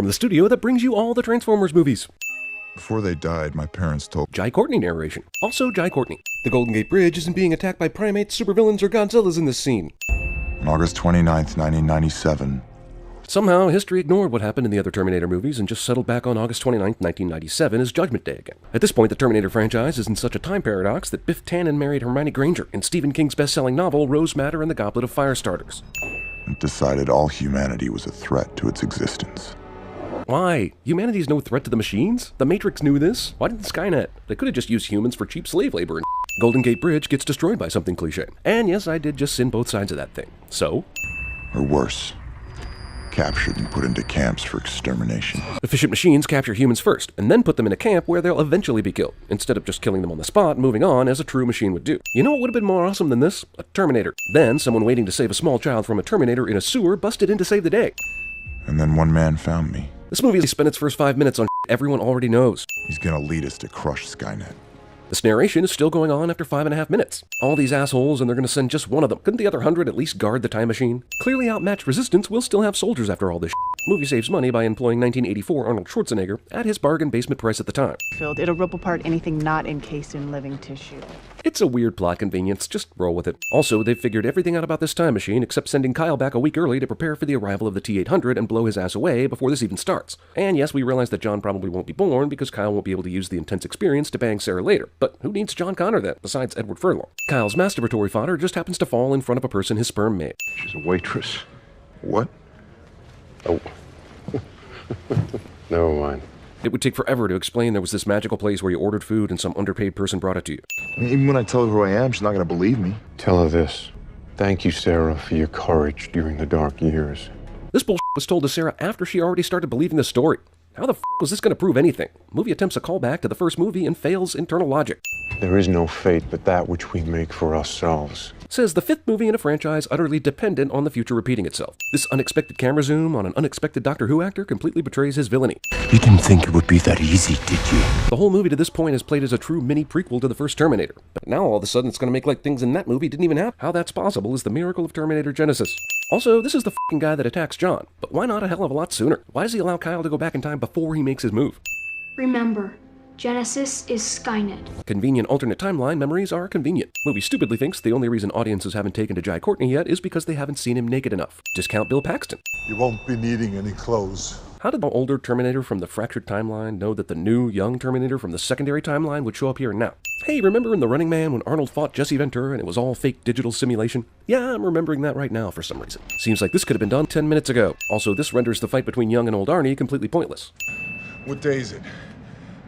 from the studio that brings you all the Transformers movies. Before they died, my parents told Jai Courtney narration. Also Jai Courtney. The Golden Gate Bridge isn't being attacked by primates, supervillains, or Godzillas in this scene. on August 29th, 1997. Somehow, history ignored what happened in the other Terminator movies and just settled back on August 29, 1997 as Judgment Day again. At this point, the Terminator franchise is in such a time paradox that Biff Tannen married Hermione Granger in Stephen King's best-selling novel Rose Madder and the Goblet of Fire Starters. And decided all humanity was a threat to its existence. Why? Humanity's no threat to the machines? The Matrix knew this. Why didn't Skynet? They could have just used humans for cheap slave labor and Golden Gate Bridge gets destroyed by something cliche. And yes, I did just sin both sides of that thing. So? Or worse, captured and put into camps for extermination. Efficient machines capture humans first, and then put them in a camp where they'll eventually be killed, instead of just killing them on the spot and moving on as a true machine would do. You know what would have been more awesome than this? A Terminator. Then, someone waiting to save a small child from a Terminator in a sewer busted in to save the day. And then one man found me. This movie spent its first 5 minutes on everyone already knows. He's gonna lead us to crush Skynet. This narration is still going on after 5.5 minutes. All these assholes, and they're going to send just one of them. Couldn't the other 100 at least guard the time machine? Clearly outmatched resistance will still have soldiers after all this shit. Movie saves money by employing 1984 Arnold Schwarzenegger at his bargain basement price at the time. It'll rip apart anything not encased in living tissue. It's a weird plot convenience, just roll with it. Also, they've figured everything out about this time machine except sending Kyle back a week early to prepare for the arrival of the T-800 and blow his ass away before this even starts. And yes, we realize that John probably won't be born because Kyle won't be able to use the intense experience to bang Sarah later. But who needs John Connor then, besides Edward Furlong? Kyle's masturbatory fodder just happens to fall in front of a person his sperm made. She's a waitress. What? Oh. Never mind. It would take forever to explain there was this magical place where you ordered food and some underpaid person brought it to you. Even when I tell her who I am, she's not gonna believe me. Tell her this. Thank you, Sarah, for your courage during the dark years. This bullshit was told to Sarah after she already started believing the story. How the f was this going to prove anything? Movie attempts a callback to the first movie and fails internal logic. There is no fate but that which we make for ourselves. Says the fifth movie in a franchise utterly dependent on the future repeating itself. This unexpected camera zoom on an unexpected Doctor Who actor completely betrays his villainy. You didn't think it would be that easy, did you? The whole movie to this point is played as a true mini prequel to the first Terminator. But now all of a sudden it's going to make like things in that movie didn't even happen. How that's possible is the miracle of Terminator Genisys. Also, this is the f***ing guy that attacks John. But why not a hell of a lot sooner? Why does he allow Kyle to go back in time before he makes his move? Remember, Genisys is Skynet. Convenient alternate timeline memories are convenient. Movie stupidly thinks the only reason audiences haven't taken to Jai Courtney yet is because they haven't seen him naked enough. Discount Bill Paxton. You won't be needing any clothes. How did the older Terminator from the fractured timeline know that the new, young Terminator from the secondary timeline would show up here now? Hey, remember in The Running Man when Arnold fought Jesse Ventura and it was all fake digital simulation? Yeah, I'm remembering that right now for some reason. Seems like this could have been done 10 minutes ago. Also, this renders the fight between young and old Arnie completely pointless. What day is it?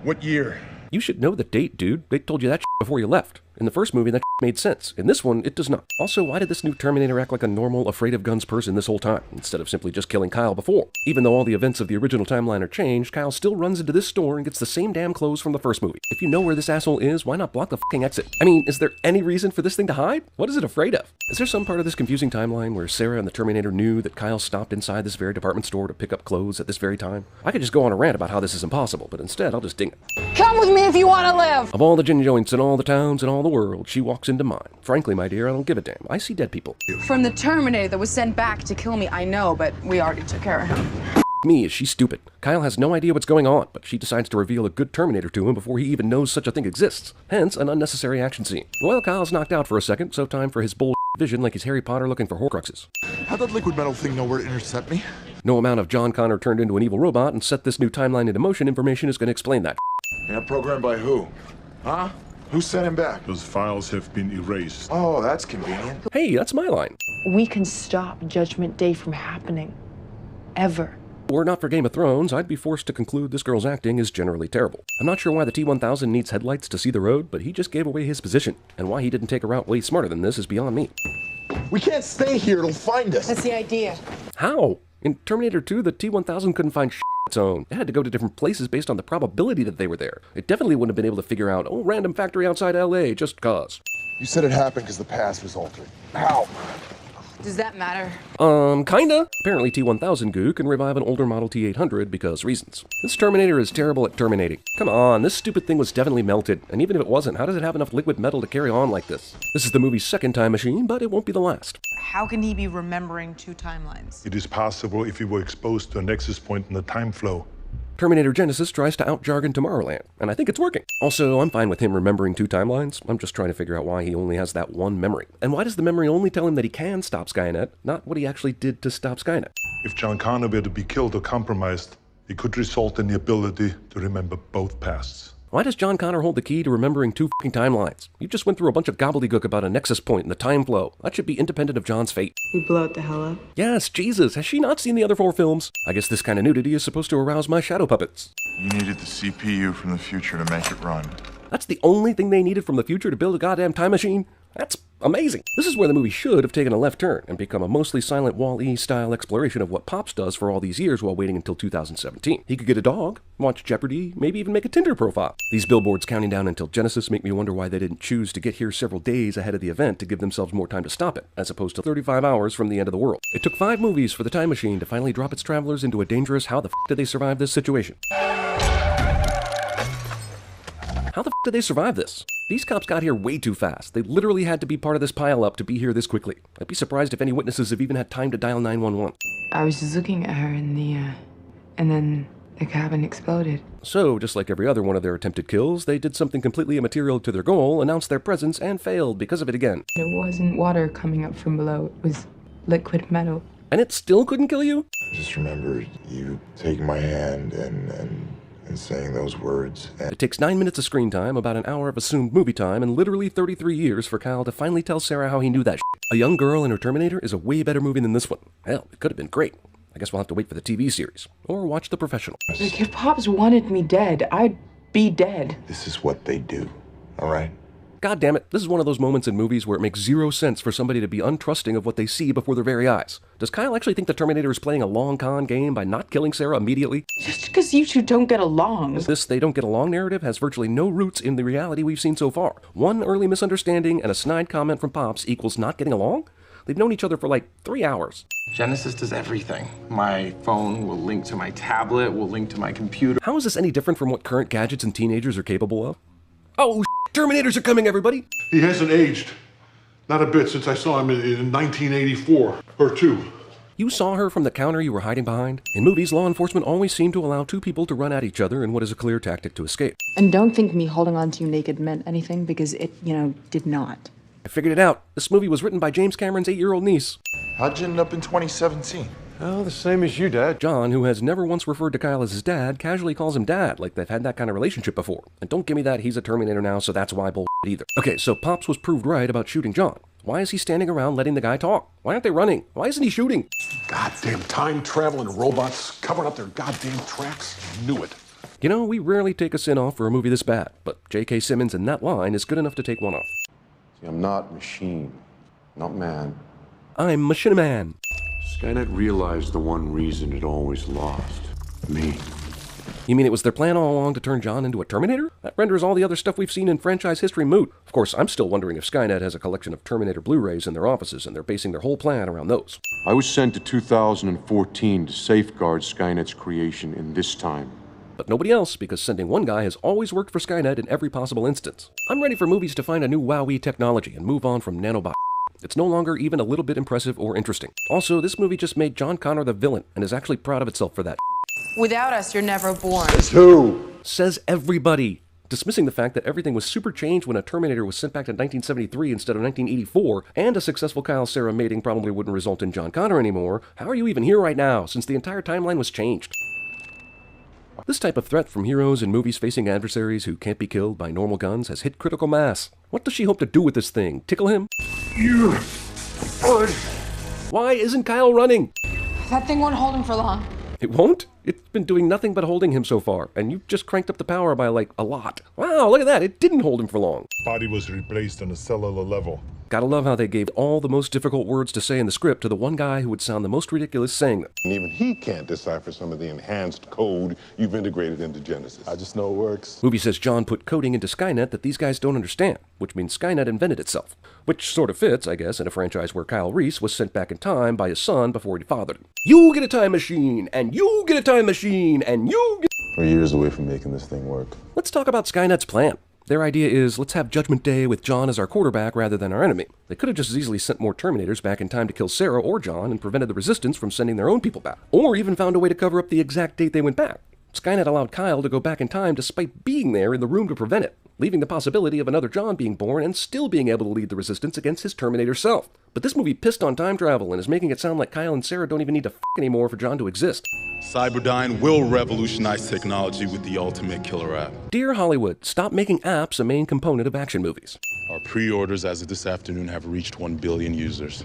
What year? You should know the date, dude. They told you that shit before you left. In the first movie, that shit made sense. In this one, it does not. Also, why did this new Terminator act like a normal, afraid-of-guns person this whole time, instead of simply just killing Kyle before? Even though all the events of the original timeline are changed, Kyle still runs into this store and gets the same damn clothes from the first movie. If you know where this asshole is, why not block the fucking exit? I mean, is there any reason for this thing to hide? What is it afraid of? Is there some part of this confusing timeline where Sarah and the Terminator knew that Kyle stopped inside this very department store to pick up clothes at this very time? I could just go on a rant about how this is impossible, but instead I'll just ding it. Come with me if you want to live! Of all the gin joints in all the towns in all the world, she walks into mine. Frankly, my dear, I don't give a damn. I see dead people. From the Terminator that was sent back to kill me, I know, but we already took care of him. Me, is she stupid? Kyle has no idea what's going on, but she decides to reveal a good Terminator to him before he even knows such a thing exists. Hence, an unnecessary action scene. Well, Kyle's knocked out for a second, so time for his bull vision like he's Harry Potter looking for Horcruxes. How'd that liquid metal thing know where to intercept me? No amount of John Connor turned into an evil robot and set this new timeline into motion information is going to explain that. Yeah, programmed by who? Huh? Who sent him back? Those files have been erased. Oh, that's convenient. Hey, that's my line. We can stop Judgment Day from happening. Ever. Were it not for Game of Thrones, I'd be forced to conclude this girl's acting is generally terrible. I'm not sure why the T-1000 needs headlights to see the road, but he just gave away his position. And why he didn't take a route way smarter than this is beyond me. We can't stay here, it'll find us. That's the idea. How? In Terminator 2, the T-1000 couldn't find shit on its own. It had to go to different places based on the probability that they were there. It definitely wouldn't have been able to figure out, oh, random factory outside LA, just cause. You said it happened because the past was altered. How? Does that matter? Kinda. Apparently T-1000 goo can revive an older model T-800 because reasons. This Terminator is terrible at terminating. Come on, this stupid thing was definitely melted, and even if it wasn't, how does it have enough liquid metal to carry on like this? This is the movie's second time machine, but it won't be the last. How can he be remembering two timelines? It is possible if he were exposed to a nexus point in the time flow. Terminator Genisys tries to out-jargon Tomorrowland, and I think it's working. Also, I'm fine with him remembering two timelines. I'm just trying to figure out why he only has that one memory. And why does the memory only tell him that he can stop Skynet, not what he actually did to stop Skynet? If John Connor were to be killed or compromised, it could result in the ability to remember both pasts. Why does John Connor hold the key to remembering two fucking timelines? You just went through a bunch of gobbledygook about a nexus point and the time flow. That should be independent of John's fate. We blow it the hell up. Yes, Jesus, has she not seen the other 4 films? I guess this kind of nudity is supposed to arouse my shadow puppets. You needed the CPU from the future to make it run. That's the only thing they needed from the future to build a goddamn time machine? That's amazing. This is where the movie should have taken a left turn and become a mostly silent Wall-E style exploration of what Pops does for all these years while waiting until 2017. He could get a dog, watch Jeopardy, maybe even make a Tinder profile. These billboards counting down until Genisys make me wonder why they didn't choose to get here several days ahead of the event to give themselves more time to stop it, as opposed to 35 hours from the end of the world. It took 5 movies for the time machine to finally drop its travelers into a dangerous how the f*** did they survive this situation? How the f*** did they survive this? These cops got here way too fast. They literally had to be part of this pileup to be here this quickly. I'd be surprised if any witnesses have even had time to dial 911. I was just looking at her in the, and then the cabin exploded. So, just like every other one of their attempted kills, they did something completely immaterial to their goal, announced their presence, and failed because of it again. It wasn't water coming up from below. It was liquid metal. And it still couldn't kill you? Just remember you taking my hand and saying those words. It takes 9 minutes of screen time, about an hour of assumed movie time, and literally 33 years for Kyle to finally tell Sarah how he knew that shit. A Young Girl and Her Terminator is a way better movie than this one. Hell, it could have been great. I guess we'll have to wait for the TV series. Or watch The Professional. Like, if Pops wanted me dead, I'd be dead. This is what they do, all right? God damn it, this is one of those moments in movies where it makes zero sense for somebody to be untrusting of what they see before their very eyes. Does Kyle actually think the Terminator is playing a long con game by not killing Sarah immediately? Just because you two don't get along. This they don't get along narrative has virtually no roots in the reality we've seen so far. One early misunderstanding and a snide comment from Pops equals not getting along? They've known each other for like 3 hours. Genisys does everything. My phone will link to my tablet, will link to my computer. How is this any different from what current gadgets and teenagers are capable of? Oh, Terminators are coming, everybody! He hasn't aged. Not a bit since I saw him in 1984. Her too. You saw her from the counter you were hiding behind? In movies, law enforcement always seem to allow 2 people to run at each other in what is a clear tactic to escape. And don't think me holding on to you naked meant anything, because it, did not. I figured it out. This movie was written by James Cameron's 8-year-old niece. How'd you end up in 2017? Oh, the same as you, Dad. John, who has never once referred to Kyle as his dad, casually calls him dad, like they've had that kind of relationship before. And don't give me that he's a Terminator now, so that's why bull either. Okay, so Pops was proved right about shooting John. Why is he standing around letting the guy talk? Why aren't they running? Why isn't he shooting? Goddamn time-traveling robots covering up their goddamn tracks. Knew it. You know, we rarely take a sin off for a movie this bad, but J.K. Simmons in that line is good enough to take one off. See, I'm not machine, not man. I'm Machine Man. Skynet realized the one reason it always lost. Me. You mean it was their plan all along to turn John into a Terminator? That renders all the other stuff we've seen in franchise history moot. Of course, I'm still wondering if Skynet has a collection of Terminator Blu-rays in their offices and they're basing their whole plan around those. I was sent to 2014 to safeguard Skynet's creation in this time. But nobody else, because sending one guy has always worked for Skynet in every possible instance. I'm ready for movies to find a new WoW technology and move on from nanobot. It's no longer even a little bit impressive or interesting. Also, this movie just made John Connor the villain and is actually proud of itself for that. Without us, you're never born. Who? Says everybody. Dismissing the fact that everything was super changed when a Terminator was sent back to 1973 instead of 1984, and a successful Kyle-Sarah mating probably wouldn't result in John Connor anymore, how are you even here right now, since the entire timeline was changed? This type of threat from heroes in movies facing adversaries who can't be killed by normal guns has hit critical mass. What does she hope to do with this thing? Tickle him? Why isn't Kyle running? That thing won't hold him for long. It won't? It's been doing nothing but holding him so far, and you just cranked up the power by like a lot. Wow, look at that, it didn't hold him for long. Body was replaced on a cellular level. Gotta love how they gave all the most difficult words to say in the script to the one guy who would sound the most ridiculous saying them. And even he can't decipher some of the enhanced code you've integrated into Genisys. I just know it works. Movie says John put coding into Skynet that these guys don't understand, which means Skynet invented itself. Which sort of fits, I guess, in a franchise where Kyle Reese was sent back in time by his son before he fathered him. You get a time machine, and you get a time machine, and you get... We're years away from making this thing work. Let's talk about Skynet's plan. Their idea is, let's have Judgment Day with John as our quarterback rather than our enemy. They could have just as easily sent more Terminators back in time to kill Sarah or John and prevented the Resistance from sending their own people back. Or even found a way to cover up the exact date they went back. Skynet allowed Kyle to go back in time despite being there in the room to prevent it, leaving the possibility of another John being born and still being able to lead the Resistance against his Terminator self. But this movie pissed on time travel and is making it sound like Kyle and Sarah don't even need to f*** anymore for John to exist. Cyberdyne will revolutionize technology with the ultimate killer app. Dear Hollywood, stop making apps a main component of action movies. Our pre-orders as of this afternoon have reached 1 billion users.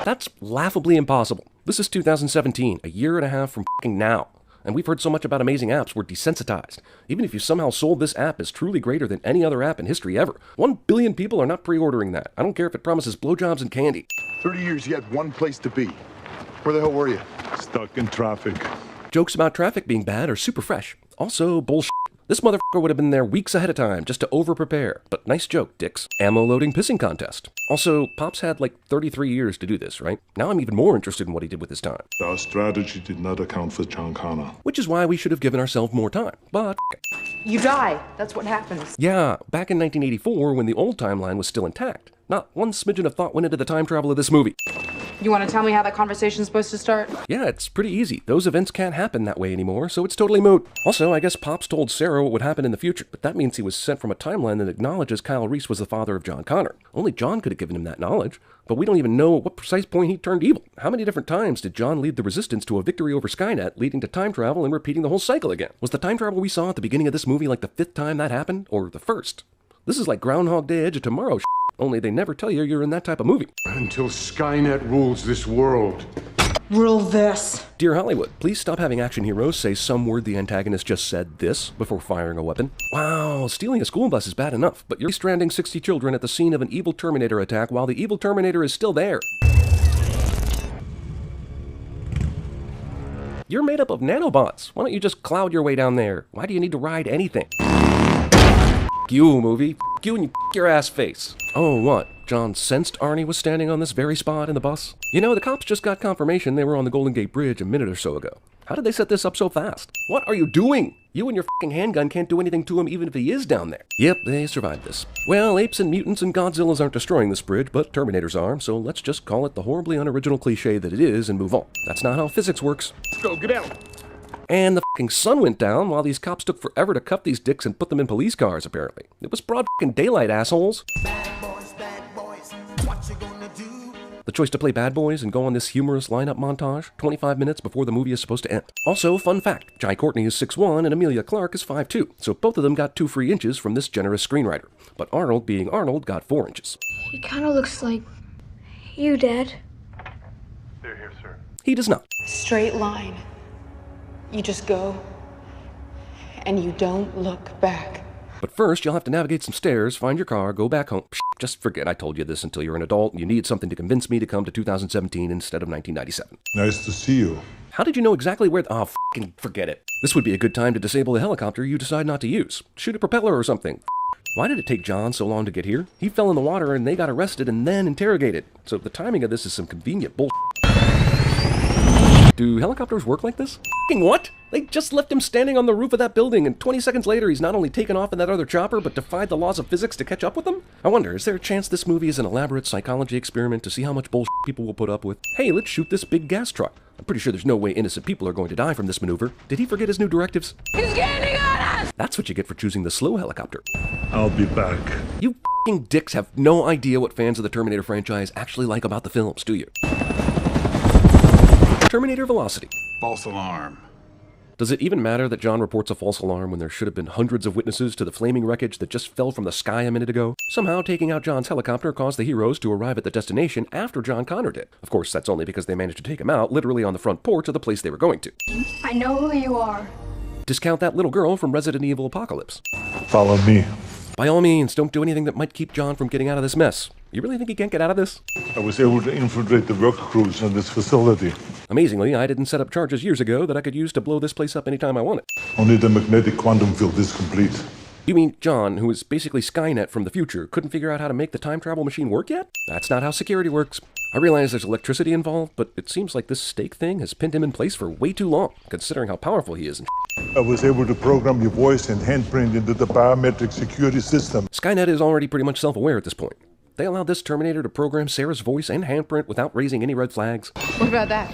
That's laughably impossible. This is 2017, a year and a half from f***ing now. And we've heard so much about amazing apps, we're desensitized. Even if you somehow sold this app as truly greater than any other app in history ever, 1 billion people are not pre-ordering that. I don't care if it promises blowjobs and candy. 30 years, you had one place to be. Where the hell were you? Stuck in traffic. Jokes about traffic being bad are super fresh. Also, bullshit. This motherfucker would have been there weeks ahead of time just to over-prepare. But nice joke, dicks. Ammo loading pissing contest. Also, Pops had like 33 years to do this, right? Now I'm even more interested in what he did with his time. Our strategy did not account for John Connor. Which is why we should have given ourselves more time. But You die. That's what happens. yeah, back in 1984 when the old timeline was still intact. Not one smidgen of thought went into the time travel of this movie. You want to tell me how that conversation's supposed to start? Yeah, it's pretty easy. Those events can't happen that way anymore, so it's totally moot. Also, I guess Pops told Sarah what would happen in the future, but that means he was sent from a timeline that acknowledges Kyle Reese was the father of John Connor. Only John could have given him that knowledge, but we don't even know at what precise point he turned evil. How many different times did John lead the Resistance to a victory over Skynet, leading to time travel and repeating the whole cycle again? Was the time travel we saw at the beginning of this movie like the 5th time that happened, or the 1st? This is like Groundhog Day Edge of Tomorrow shit. Only they never tell you you're in that type of movie. Until Skynet rules this world. Rule this. Dear Hollywood, please stop having action heroes say some word the antagonist just said this before firing a weapon. Wow, stealing a school bus is bad enough, but you're stranding 60 children at the scene of an evil Terminator attack while the evil Terminator is still there. You're made up of nanobots. Why don't you just cloud your way down there? Why do you need to ride anything? You, movie. You and your ass face. Oh, what? John sensed Arnie was standing on this very spot in the bus? You know, the cops just got confirmation they were on the Golden Gate Bridge a minute or so ago. How did they set this up so fast? What are you doing? You and your f***ing handgun can't do anything to him even if he is down there. Yep, they survived this. Well, apes and mutants and Godzillas aren't destroying this bridge, but Terminators are, so let's just call it the horribly unoriginal cliche that it is and move on. That's not how physics works. Let's go, get out. And the f***ing sun went down while these cops took forever to cuff these dicks and put them in police cars, apparently. It was broad f***ing daylight, assholes. Bad boys, what you gonna do? The choice to play bad boys and go on this humorous lineup montage 25 minutes before the movie is supposed to end. Also, fun fact, Jai Courtney is 6'1" and Amelia Clarke is 5'2", so both of them got 2 free inches from this generous screenwriter. But Arnold, being Arnold, got 4 inches. He kind of looks like you, Dad. They're here, sir. He does not. Straight line. You just go, and you don't look back. But first, you'll have to navigate some stairs, find your car, go back home. Psh, just forget I told you this until you're an adult and you need something to convince me to come to 2017 instead of 1997. Nice to see you. How did you know exactly where oh, f***ing forget it. This would be a good time to disable the helicopter you decide not to use. Shoot a propeller or something. Why did it take John so long to get here? He fell in the water and they got arrested and then interrogated. So the timing of this is some convenient bull. Do helicopters work like this? F***ing what? They just left him standing on the roof of that building, and 20 seconds later he's not only taken off in that other chopper, but defied the laws of physics to catch up with them? I wonder, is there a chance this movie is an elaborate psychology experiment to see how much bullshit people will put up with? Hey, let's shoot this big gas truck. I'm pretty sure there's no way innocent people are going to die from this maneuver. Did he forget his new directives? He's getting on us! That's what you get for choosing the slow helicopter. I'll be back. You f***ing dicks have no idea what fans of the Terminator franchise actually like about the films, do you? Terminator Velocity. False alarm. Does it even matter that John reports a false alarm when there should have been hundreds of witnesses to the flaming wreckage that just fell from the sky a minute ago? Somehow, taking out John's helicopter caused the heroes to arrive at the destination after John Connor did. Of course, that's only because they managed to take him out literally on the front porch of the place they were going to. I know who you are. Discount that little girl from Resident Evil Apocalypse. Follow me. By all means, don't do anything that might keep John from getting out of this mess. You really think he can't get out of this? I was able to infiltrate the work crews in this facility. Amazingly, I didn't set up charges years ago that I could use to blow this place up anytime I wanted. Only the magnetic quantum field is complete. You mean John, who is basically Skynet from the future, couldn't figure out how to make the time travel machine work yet? That's not how security works. I realize there's electricity involved, but it seems like this stake thing has pinned him in place for way too long, considering how powerful he is and I was able to program your voice and handprint into the biometric security system. Skynet is already pretty much self-aware at this point. They allowed this Terminator to program Sarah's voice and handprint without raising any red flags. What about that?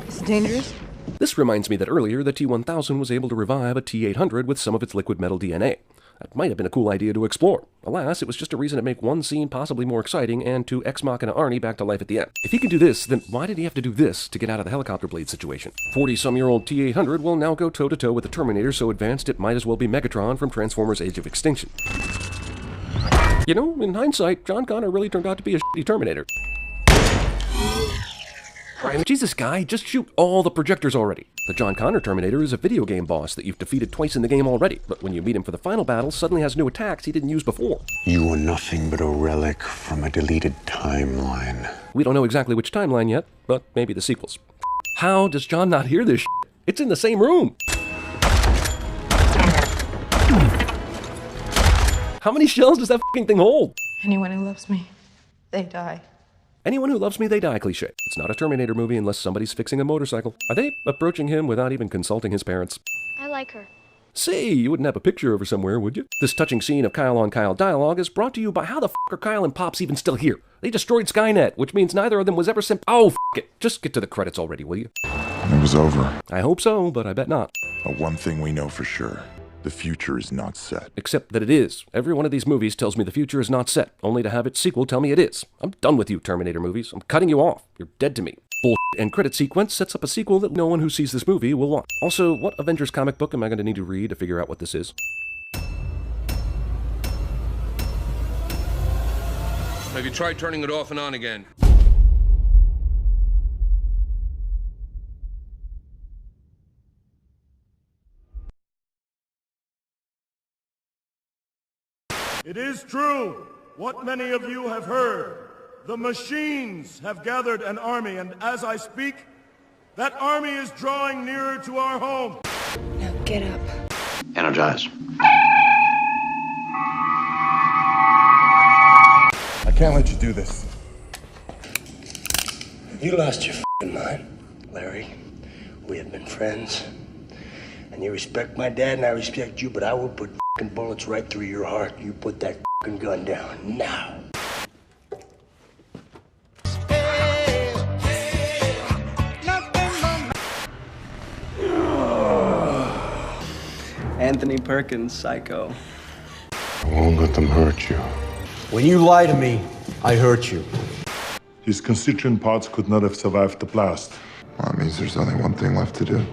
Is it dangerous? This reminds me that earlier the T-1000 was able to revive a T-800 with some of its liquid metal DNA. That might have been a cool idea to explore. Alas, it was just a reason to make one scene possibly more exciting and to Ex Machina Arnie back to life at the end. If he can do this, then why did he have to do this to get out of the helicopter blade situation? 40-some-year-old T-800 will now go toe-to-toe with the Terminator so advanced it might as well be Megatron from Transformers Age of Extinction. You know, in hindsight, John Connor really turned out to be a shitty Terminator. Jesus, guy, just shoot all the projectors already. The John Connor Terminator is a video game boss that you've defeated twice in the game already, but when you meet him for the final battle, suddenly has new attacks he didn't use before. You are nothing but a relic from a deleted timeline. We don't know exactly which timeline yet, but maybe the sequels. How does John not hear this shit? It's in the same room! How many shells does that fucking thing hold? Anyone who loves me, they die. Anyone who loves me, they die cliché. It's not a Terminator movie unless somebody's fixing a motorcycle. Are they approaching him without even consulting his parents? I like her. See, you wouldn't have a picture of her somewhere, would you? This touching scene of Kyle on Kyle dialogue is brought to you by how the f*** are Kyle and Pops even still here? They destroyed Skynet, which means neither of them was ever sent— Oh, f*** it. Just get to the credits already, will you? It was over. I hope so, but I bet not. But one thing we know for sure. The future is not set. Except that it is. Every one of these movies tells me the future is not set, only to have its sequel tell me it is. I'm done with you, Terminator movies. I'm cutting you off. You're dead to me. Bullshit and credit sequence sets up a sequel that no one who sees this movie will want. Also, what Avengers comic book am I going to need to read to figure out what this is? Have you tried turning it off and on again? It is true, what many of you have heard. The machines have gathered an army, and as I speak, that army is drawing nearer to our home. Now get up. Energize. I can't let you do this. You lost your f***ing mind, Larry. We have been friends. And you respect my dad and I respect you, but I will put f***ing bullets right through your heart. You put that f***ing gun down now. Anthony Perkins, Psycho. I won't let them hurt you. When you lie to me, I hurt you. His constituent parts could not have survived the blast. Well, that means there's only one thing left to do.